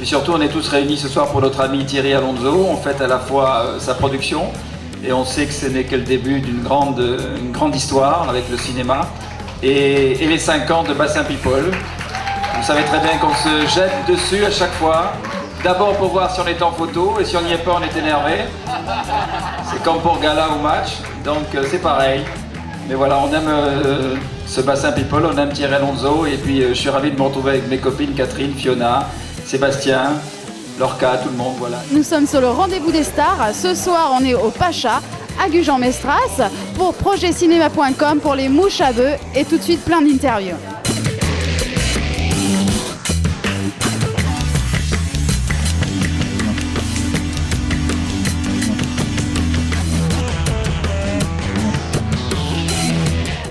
Et surtout, on est tous réunis ce soir pour notre ami Thierry Alonso. On fête à la fois sa production et on sait que ce n'est que le début d'une grande histoire avec le cinéma et les 5 ans de Bassin People. Vous savez très bien qu'on se jette dessus à chaque fois. D'abord pour voir si on est en photo et si on n'y est pas, on est énervé. C'est comme pour gala ou match, donc c'est pareil. Mais voilà, on aime ce Bassin People, on aime Thierry Alonso et puis je suis ravi de me retrouver avec mes copines Catherine, Fiona, Sébastien, Lorca, tout le monde, voilà. Nous sommes sur le rendez-vous des stars. Ce soir, on est au Pacha, à Gujan-Mestras, pour projetcinéma.com pour les mouches à bœufs et tout de suite plein d'interviews.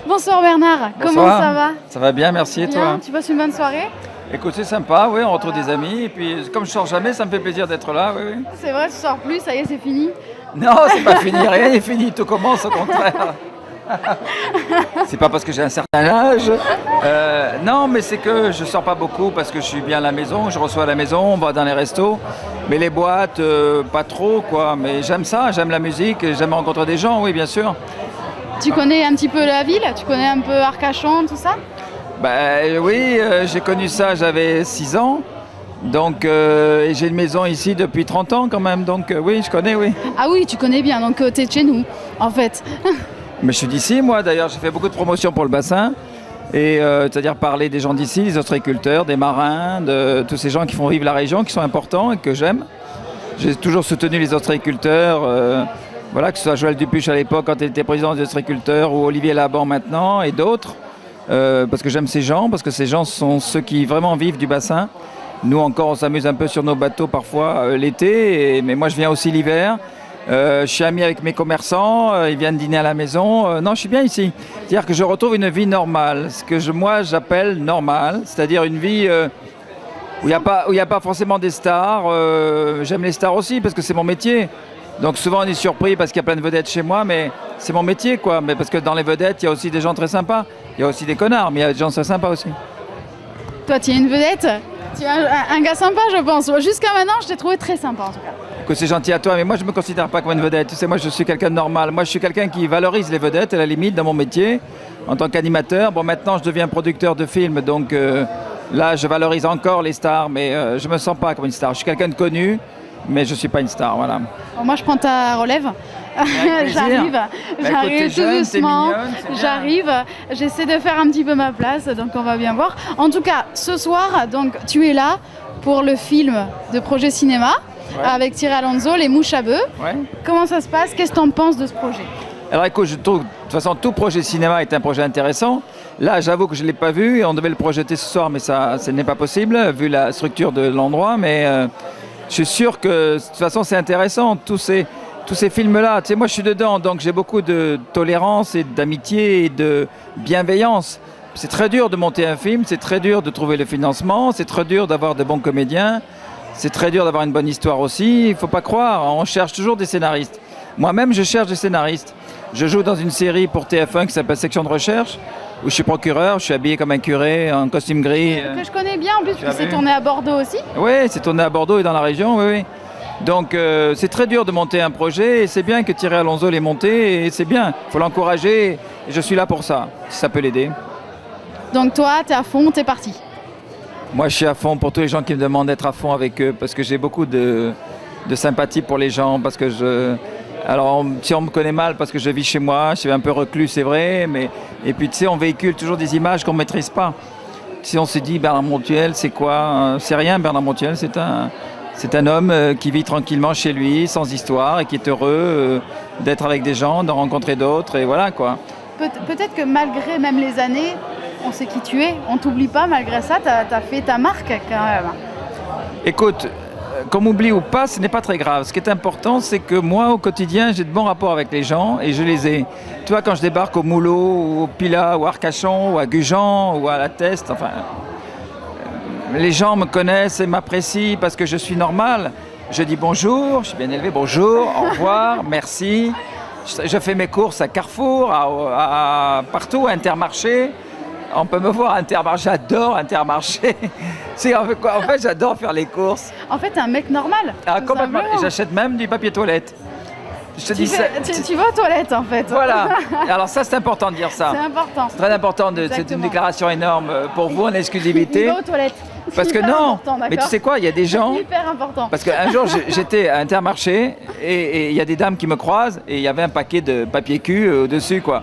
Bonsoir Bernard, Bonsoir. Comment ça va? Ça va bien, merci et Bien, toi? tu passes une bonne soirée? Écoute, c'est sympa, oui, on retrouve des amis et puis comme je sors jamais, ça me fait plaisir d'être là, oui, oui. C'est vrai, tu sors plus, ça y est, c'est fini. Non, c'est pas fini, rien n'est fini, tout commence au contraire. C'est pas parce que j'ai un certain âge. Non, mais c'est que je sors pas beaucoup parce que je suis bien à la maison, je reçois à la maison, on va dans les restos. Mais les boîtes, pas trop, quoi. Mais j'aime ça, j'aime la musique, j'aime rencontrer des gens, oui, bien sûr. Tu connais un petit peu la ville? Tu connais un peu Arcachon, tout ça? Ben oui, j'ai connu ça, j'avais 6 ans. Donc, et j'ai une maison ici depuis 30 ans quand même. Donc oui, je connais, oui. Ah oui, tu connais bien, donc t'es de chez nous, en fait. Mais je suis d'ici, moi. D'ailleurs, j'ai fait beaucoup de promotions pour le bassin. Et c'est-à-dire parler des gens d'ici, des ostréiculteurs, des marins, de tous ces gens qui font vivre la région, qui sont importants et que j'aime. J'ai toujours soutenu les ostréiculteurs. Voilà, que ce soit Joël Dupuche à l'époque quand il était président des ostréiculteurs ou Olivier Laban maintenant et d'autres. Parce que j'aime ces gens, parce que ces gens sont ceux qui vraiment vivent du bassin. Nous encore, on s'amuse un peu sur nos bateaux parfois l'été, mais moi je viens aussi l'hiver. Je suis ami avec mes commerçants, ils viennent dîner à la maison. Non, je suis bien ici. C'est-à-dire que je retrouve une vie normale, ce que moi j'appelle normale, c'est-à-dire une vie où il n'y a pas forcément des stars. J'aime les stars aussi parce que c'est mon métier. Donc souvent on est surpris parce qu'il y a plein de vedettes chez moi, mais c'est mon métier, quoi. Mais parce que dans les vedettes, il y a aussi des gens très sympas. Il y a aussi des connards, mais il y a des gens très sympas aussi. Toi, tu es une vedette? Tu es un gars sympa, je pense. Jusqu'à maintenant, je t'ai trouvé très sympa, en tout cas. Que c'est gentil à toi, mais moi je ne me considère pas comme une vedette. Tu sais, moi je suis quelqu'un de normal. Moi je suis quelqu'un qui valorise les vedettes, à la limite, dans mon métier, en tant qu'animateur. Bon, maintenant je deviens producteur de films, donc là je valorise encore les stars, mais je ne me sens pas comme une star. Je suis quelqu'un de connu, mais je ne suis pas une star, voilà. Bon, moi je prends ta relève. J'arrive écoute, tout jeune, doucement, mignonne, j'arrive, j'essaie de faire un petit peu ma place, donc on va bien voir. En tout cas, ce soir, donc, tu es là pour le film de Projet Cinéma, avec Thierry Alonso, Les Mouches à bœufs. Ouais. Comment ça se passe? Qu'est-ce que tu en penses de ce projet? Alors écoute, je trouve, de toute façon, tout projet cinéma est un projet intéressant. Là, j'avoue que je ne l'ai pas vu, et on devait le projeter ce soir, mais ça, ce n'est pas possible, vu la structure de l'endroit, mais je suis sûr que, de toute façon, c'est intéressant, tous ces films-là. Tu sais, moi, je suis dedans, donc j'ai beaucoup de tolérance et d'amitié et de bienveillance. C'est très dur de monter un film, c'est très dur de trouver le financement, c'est très dur d'avoir de bons comédiens, c'est très dur d'avoir une bonne histoire aussi. Il ne faut pas croire, on cherche toujours des scénaristes. Moi-même, je cherche des scénaristes. Je joue dans une série pour TF1 qui s'appelle Section de recherche, où je suis procureur, je suis habillé comme un curé, en costume gris. Que je connais bien en plus, parce que c'est tourné à Bordeaux aussi. Oui, c'est tourné à Bordeaux et dans la région, oui, oui. Donc c'est très dur de monter un projet et c'est bien que Thierry Alonso l'ait monté et c'est bien, il faut l'encourager et je suis là pour ça, si ça peut l'aider. Donc toi, t'es à fond, t'es parti? Moi je suis à fond pour tous les gens qui me demandent d'être à fond avec eux parce que j'ai beaucoup de sympathie pour les gens, parce que alors si on me connaît mal parce que je vis chez moi, je suis un peu reclus c'est vrai, mais et puis tu sais on véhicule toujours des images qu'on ne maîtrise pas. Si on se dit Bernard Montiel c'est quoi? C'est rien, Bernard Montiel, c'est un homme qui vit tranquillement chez lui, sans histoire, et qui est heureux d'être avec des gens, de rencontrer d'autres, et voilà quoi. Peut-être que malgré même les années, on sait qui tu es, on t'oublie pas, malgré ça, t'as fait ta marque quand même. Écoute, qu'on m'oublie ou pas, ce n'est pas très grave. Ce qui est important, c'est que moi, au quotidien, j'ai de bons rapports avec les gens, et je les ai. Tu vois, quand je débarque au Moulot, ou au Pilat, ou à Arcachon, ou à Gujan, ou à La Teste, enfin... Les gens me connaissent et m'apprécient parce que je suis normal. Je dis bonjour, je suis bien élevé, bonjour, au revoir, merci. Je fais mes courses à Carrefour, partout, à Intermarché. On peut me voir à Intermarché, j'adore Intermarché. En fait, j'adore faire les courses. En fait, t'es un mec normal. Ah, complètement. Et j'achète même du papier toilette. Je te dis ça. Tu vas aux toilettes, en fait. Voilà. Alors ça, c'est important de dire ça. C'est important. C'est très important. C'est une déclaration énorme pour vous en exclusivité. Il va aux toilettes. Parce que non, mais tu sais quoi, il y a des gens... C'est hyper important. Parce qu'un jour, j'étais à Intermarché et il y a des dames qui me croisent et il y avait un paquet de papier cul au-dessus, quoi.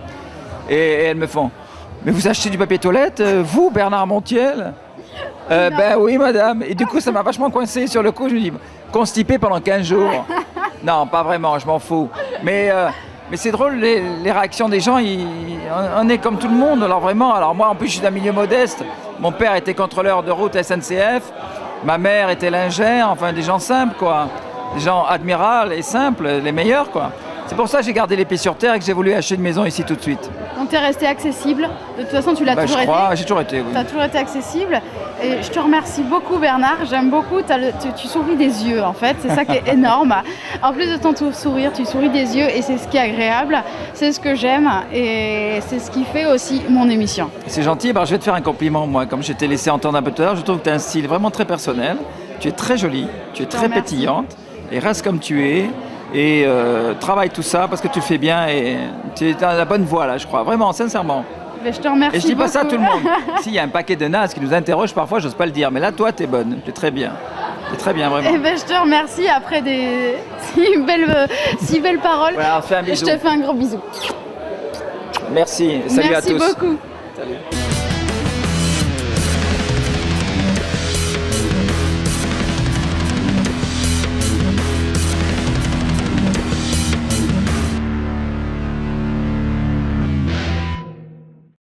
Et elles me font, mais vous achetez du papier toilette, vous, Bernard Montiel? Ben oui, madame. Et du coup, ça m'a vachement coincé sur le coup. Je me dis, constipé pendant 15 jours. Non, pas vraiment, je m'en fous. Mais c'est drôle, les réactions des gens, on est comme tout le monde. Alors vraiment, moi en plus je suis d'un milieu modeste. Mon père était contrôleur de route SNCF, ma mère était lingère, enfin des gens simples quoi. Des gens admirables et simples, les meilleurs quoi. C'est pour ça que j'ai gardé les pieds sur terre et que j'ai voulu acheter une maison ici tout de suite. Donc tu es resté accessible. De toute façon, tu l'as toujours été. J'ai toujours été, oui. Tu as toujours été accessible. Et je te remercie beaucoup, Bernard. J'aime beaucoup. Tu souris des yeux, en fait. C'est ça qui est énorme. En plus de ton sourire, tu souris des yeux et c'est ce qui est agréable. C'est ce que j'aime et c'est ce qui fait aussi mon émission. C'est gentil. Je vais te faire un compliment, moi. Comme je t'ai laissé entendre un peu tout à l'heure, je trouve que tu as un style vraiment très personnel. Tu es très jolie, tu es très pétillante et reste comme tu es. Et travaille tout ça parce que tu le fais bien et tu es dans la bonne voie là, je crois, vraiment, sincèrement. Mais je te remercie. Et je dis pas beaucoup. ça à tout le monde. S'il y a un paquet de nazes qui nous interrogent, parfois j'ose pas le dire, mais là toi t'es bonne, t'es très bien. T'es très bien, vraiment. Et je te remercie après des si belles paroles. Voilà, on se fait un bisou. Je te fais un gros bisou. Merci, salut à tous. Merci beaucoup. Salut.